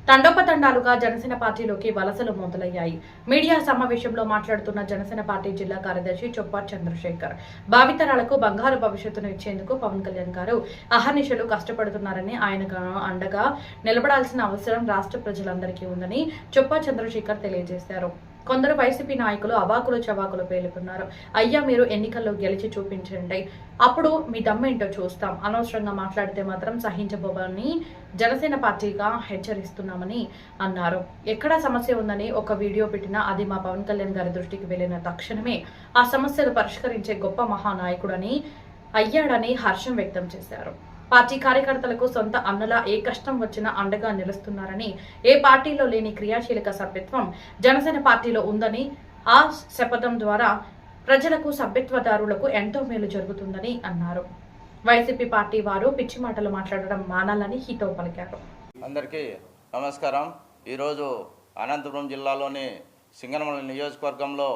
తండోపతండాలుగా జనసేన పార్టీలోకి వలసలు మొదలయ్యాయి. మీడియా సమావేశంలో మాట్లాడుతున్న జనసేన పార్టీ జిల్లా కార్యదర్శి చొప్పా చంద్రశేఖర్, భావితరాలకు బంగారు భవిష్యత్తును ఇచ్చేందుకు పవన్ కళ్యాణ్ గారు అహర్నిశలు కష్టపడుతున్నారని, ఆయనకు అండగా నిలబడాల్సిన అవసరం రాష్ట్ర ప్రజలందరికీ ఉందని చొప్పా చంద్రశేఖర్ తెలియజేశారు. కొందరు వైసీపీ నాయకులు అవాకులు చవాకులు పేలుతున్నారు. అయ్యా, మీరు ఎన్నికల్లో గెలిచి చూపించండి, అప్పుడు మీ దమ్మేంటో చూస్తాం. అనవసరంగా మాట్లాడితే మాత్రం సహించబోమని జనసేన పార్టీగా హెచ్చరిస్తున్నామని అన్నారు. ఎక్కడ సమస్య ఉందని ఒక వీడియో పెట్టినా అది మా పవన్ కళ్యాణ్ గారి దృష్టికి వెళ్లిన తక్షణమే ఆ సమస్యలు పరిష్కరించే గొప్ప మహానాయకుడని అయ్యాడని హర్షం వ్యక్తం చేశారు. పార్టీ కార్యకర్తలకు సొంత అన్నలా ఏ కష్టం వచ్చినా అండగా నిలుస్తున్నారని, ఏ పార్టీలో లేని క్రియాశీలక సభ్యత్వం జనసేన పార్టీలో ఉందని, ఆ శపథం ద్వారా ప్రజలకు సభ్యత్వదారులకు ఎంతో మేలు జరుగుతుందని అన్నారు. వైసీపీ పార్టీ వారు పిచ్చి మాటలు మాట్లాడడం మానాలని హితవు పలికారు. అందరికీ నమస్కారం. ఈరోజు అనంతపురం జిల్లాలోని సింగనమల నియోజకవర్గంలో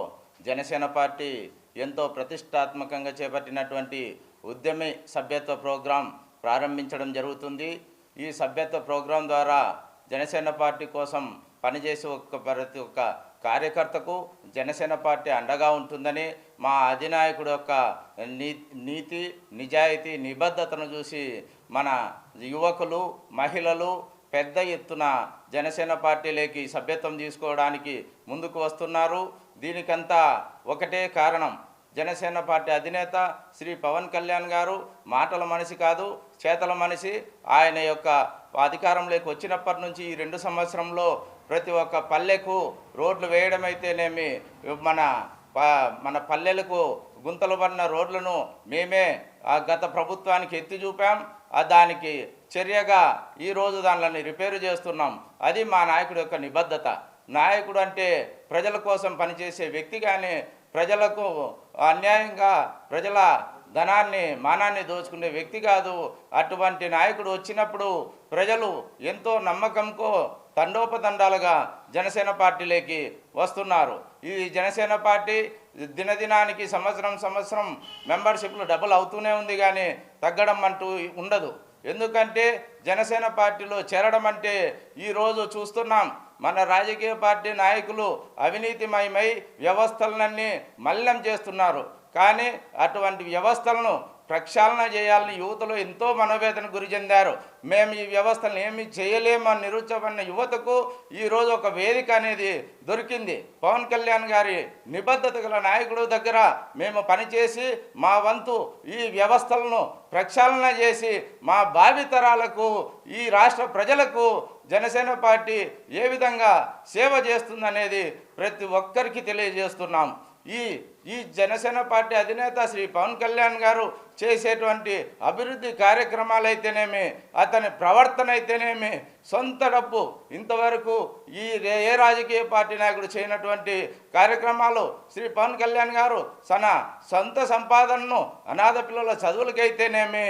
జనసేన పార్టీ ఎంతో ప్రతిష్టాత్మకంగా చేపట్టినటువంటి ఉద్యమి సభ్యత్వ ప్రోగ్రాం ప్రారంభించడం జరుగుతుంది. ఈ సభ్యత్వ ప్రోగ్రాం ద్వారా జనసేన పార్టీ కోసం పనిచేసే ప్రతి ఒక్క కార్యకర్తకు జనసేన పార్టీ అండగా ఉంటుందని, మా అధినాయకుడు యొక్క నీతి, నిజాయితీ, నిబద్ధతను చూసి మన యువకులు, మహిళలు పెద్ద ఎత్తున జనసేన పార్టీలోకి సభ్యత్వం తీసుకోవడానికి ముందుకు వస్తున్నారు. దీనికంతా ఒకటే కారణం, జనసేన పార్టీ అధినేత శ్రీ పవన్ కళ్యాణ్ గారు మాటల మనిషి కాదు, చేతల మనిషి. ఆయన యొక్క అధికారంలోకి వచ్చినప్పటి నుంచి ఈ 2 సంవత్సరంలో ప్రతి ఒక్క పల్లెకు రోడ్లు వేయడం అయితేనేమి, మన పల్లెలకు గుంతలు పడిన రోడ్లను మేమే గత ప్రభుత్వానికి ఎత్తి చూపాం. దానికి చర్యగా ఈరోజు దానిని రిపేరు చేస్తున్నాం. అది మా నాయకుడి యొక్క నిబద్ధత. నాయకుడు అంటే ప్రజల కోసం పనిచేసే వ్యక్తి, కానీ ప్రజలకు అన్యాయంగా ప్రజల ధనాన్ని, మానాన్ని దోచుకునే వ్యక్తి కాదు. అటువంటి నాయకుడు వచ్చినప్పుడు ప్రజలు ఎంతో నమ్మకంతో తండోపతండాలుగా జనసేన పార్టీలోకి వస్తున్నారు. ఈ జనసేన పార్టీ దినదినానికి సంవత్సరం మెంబర్షిప్లు డబుల్ అవుతూనే ఉంది, కానీ తగ్గడం అంటూ ఉండదు. ఎందుకంటే జనసేన పార్టీలో చేరడం అంటే ఈరోజు చూస్తున్నాం, మన రాజకీయ పార్టీ నాయకులు అవినీతిమయమై వ్యవస్థలన్నీ మలినం చేస్తున్నారు. కానీ అటువంటి వ్యవస్థలను ప్రక్షాళన చేయాలని యువతలో ఎంతో మనోవేదన గురి చెందారు. మేము ఈ వ్యవస్థలను ఏమీ చేయలేమని నిరుత్సాహపడిన యువతకు ఈరోజు ఒక వేదిక అనేది దొరికింది. పవన్ కళ్యాణ్ గారి నిబద్ధత గల నాయకుడు దగ్గర మేము పనిచేసి మా వంతు ఈ వ్యవస్థలను ప్రక్షాళన చేసి మా భావితరాలకు, ఈ రాష్ట్ర ప్రజలకు జనసేన పార్టీ ఏ విధంగా సేవ చేస్తుందనేది ప్రతి ఒక్కరికి తెలియజేస్తున్నాం. ఈ జనసేన పార్టీ అధినేత శ్రీ పవన్ కళ్యాణ్ గారు చేసేటువంటి అభివృద్ధి కార్యక్రమాలు అయితేనేమి, అతని ప్రవర్తన అయితేనేమి, సొంత డబ్బు ఇంతవరకు ఏ రాజకీయ పార్టీ నాయకుడు చేయనటువంటి కార్యక్రమాలు శ్రీ పవన్ కళ్యాణ్ గారు తన సొంత సంపాదనను అనాథ పిల్లల చదువులకైతేనేమి,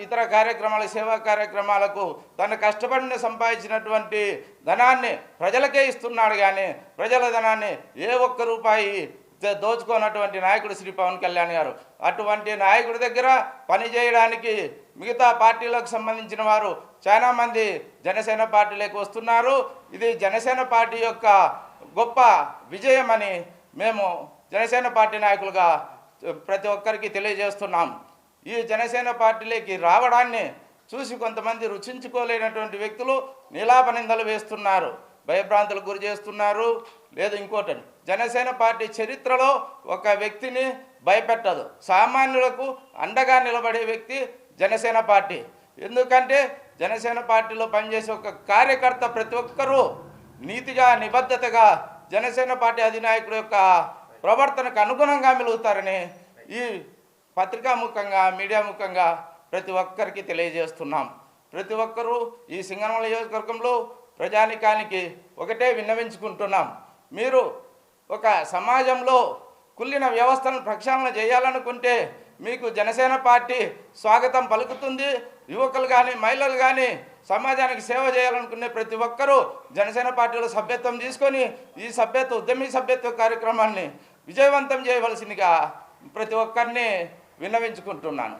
ఇతర కార్యక్రమాల, సేవా కార్యక్రమాలకు తను కష్టపడిన సంపాదించినటువంటి ధనాన్ని ప్రజలకే ఇస్తున్నాడు. కానీ ప్రజల ధనాన్ని ఏ ఒక్క రూపాయి దోచుకోనటువంటి నాయకుడు శ్రీ పవన్ కళ్యాణ్ గారు. అటువంటి నాయకుడి దగ్గర పనిచేయడానికి మిగతా పార్టీలకు సంబంధించిన వారు చాలామంది జనసేన పార్టీలోకి వస్తున్నారు. ఇది జనసేన పార్టీ యొక్క గొప్ప విజయమని మేము జనసేన పార్టీ నాయకులుగా ప్రతి ఒక్కరికి తెలియజేస్తున్నాం. ఈ జనసేన పార్టీలోకి రావడాన్ని చూసి కొంతమంది రుచించుకోలేనటువంటి వ్యక్తులు నీలాపనిందలు వేస్తున్నారు, భయభ్రాంతులకు గురి చేస్తున్నారు. లేదు ఇంకోటి, జనసేన పార్టీ చరిత్రలో ఒక వ్యక్తిని భయపెట్టదు. సామాన్యులకు అండగా నిలబడే వ్యక్తి జనసేన పార్టీ. ఎందుకంటే జనసేన పార్టీలో పనిచేసే ఒక కార్యకర్త ప్రతి ఒక్కరూ నీతిగా, నిబద్ధతగా జనసేన పార్టీ అధినాయకుడు యొక్క ప్రవర్తనకు అనుగుణంగా మెలుగుతారని ఈ పత్రికా ముఖంగా, మీడియా ముఖంగా ప్రతి ఒక్కరికి తెలియజేస్తున్నాం. ప్రతి ఒక్కరూ ఈ సింగనమల నియోజకవర్గంలో ప్రజానికానికి ఒకటే విన్నవించుకుంటున్నాం. మీరు ఒక సమాజంలో కుళ్ళిన వ్యవస్థలను ప్రక్షాళన చేయాలనుకుంటే మీకు జనసేన పార్టీ స్వాగతం పలుకుతుంది. యువకులు కానీ, మహిళలు కానీ సమాజానికి సేవ చేయాలనుకునే ప్రతి ఒక్కరూ జనసేన పార్టీలో సభ్యత్వం తీసుకొని ఈ ఉద్యమీ సభ్యత్వ కార్యక్రమాన్ని విజయవంతం చేయవలసిందిగా ప్రతి ఒక్కరిని విన్నవించుకుంటున్నాను.